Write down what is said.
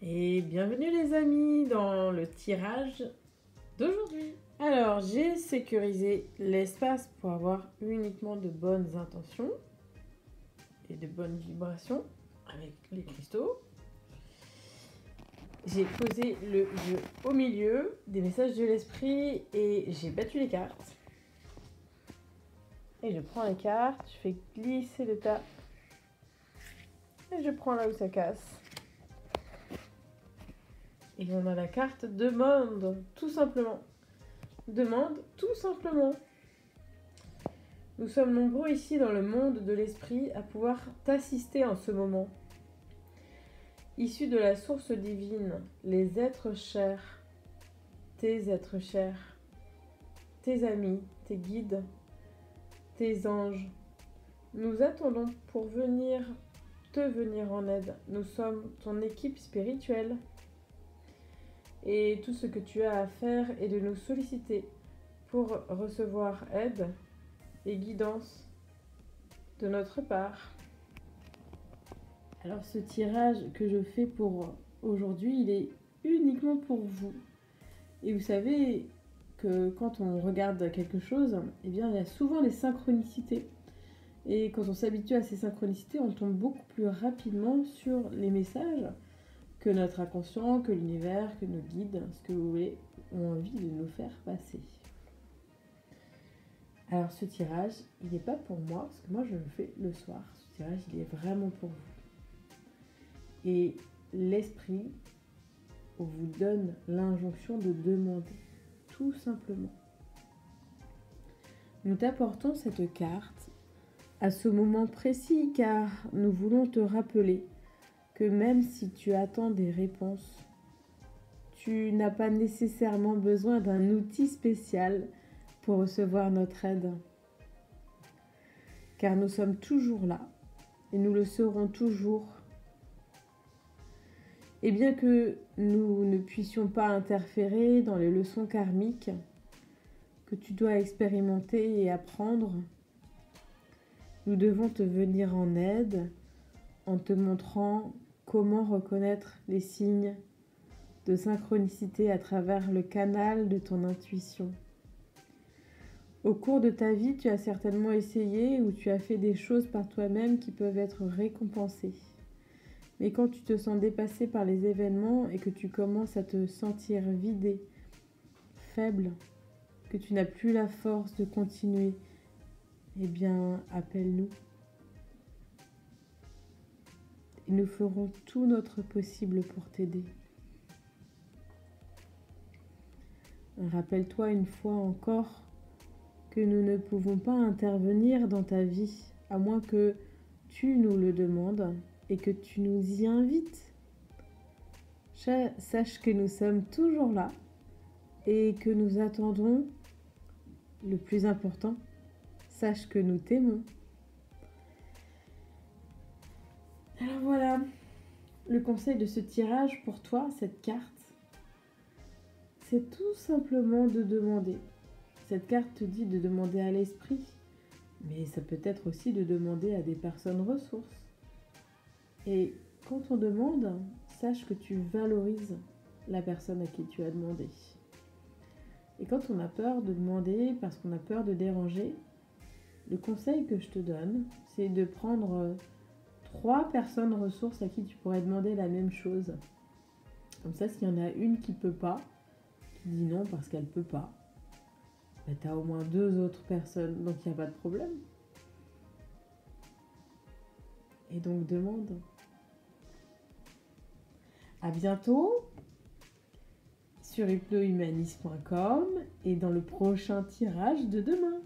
Et bienvenue les amis dans le tirage d'aujourd'hui. Alors j'ai sécurisé l'espace pour avoir uniquement de bonnes intentions et de bonnes vibrations avec les cristaux. J'ai posé le jeu au milieu des messages de l'esprit et j'ai battu les cartes. Et je prends les cartes, je fais glisser le tas et je prends là où ça casse. Et on a la carte demande, tout simplement. Demande, tout simplement. Nous sommes nombreux ici dans le monde de l'esprit à pouvoir t'assister en ce moment. Issus de la source divine, les êtres chers, tes amis, tes guides, tes anges, nous attendons pour te venir en aide. Nous sommes ton équipe spirituelle. Et tout ce que tu as à faire est de nous solliciter pour recevoir aide et guidance de notre part. Alors ce tirage que je fais pour aujourd'hui, il est uniquement pour vous. Et vous savez que quand on regarde quelque chose, eh bien, il y a souvent les synchronicités. Et quand on s'habitue à ces synchronicités, on tombe beaucoup plus rapidement sur les messages que notre inconscient, que l'univers, que nos guides, ce que vous voulez, ont envie de nous faire passer. Alors ce tirage, il n'est pas pour moi, parce que moi je le fais le soir. Ce tirage, il est vraiment pour vous. Et l'esprit vous donne l'injonction de demander, tout simplement. Nous t'apportons cette carte à ce moment précis, car nous voulons te rappeler que même si tu attends des réponses, tu n'as pas nécessairement besoin d'un outil spécial pour recevoir notre aide. Car nous sommes toujours là et nous le serons toujours. Et bien que nous ne puissions pas interférer dans les leçons karmiques que tu dois expérimenter et apprendre, nous devons te venir en aide en te montrant comment reconnaître les signes de synchronicité à travers le canal de ton intuition. Au cours de ta vie, tu as certainement essayé ou tu as fait des choses par toi-même qui peuvent être récompensées. Mais quand tu te sens dépassé par les événements et que tu commences à te sentir vidé, faible, que tu n'as plus la force de continuer, eh bien, appelle-nous. Et nous ferons tout notre possible pour t'aider. Rappelle-toi une fois encore que nous ne pouvons pas intervenir dans ta vie, à moins que tu nous le demandes et que tu nous y invites. Sache que nous sommes toujours là et que nous attendons. Le plus important, sache que nous t'aimons. Alors voilà, le conseil de ce tirage pour toi, cette carte, c'est tout simplement de demander. Cette carte te dit de demander à l'esprit, mais ça peut être aussi de demander à des personnes ressources. Et quand on demande, sache que tu valorises la personne à qui tu as demandé. Et quand on a peur de demander, parce qu'on a peur de déranger, le conseil que je te donne, c'est de prendre 3 personnes ressources à qui tu pourrais demander la même chose. Comme ça, s'il y en a une qui peut pas, qui dit non parce qu'elle peut pas, ben, tu as au moins 2 autres personnes, donc il n'y a pas de problème. Et donc demande. À bientôt sur hypnohumanisme.com et dans le prochain tirage de demain.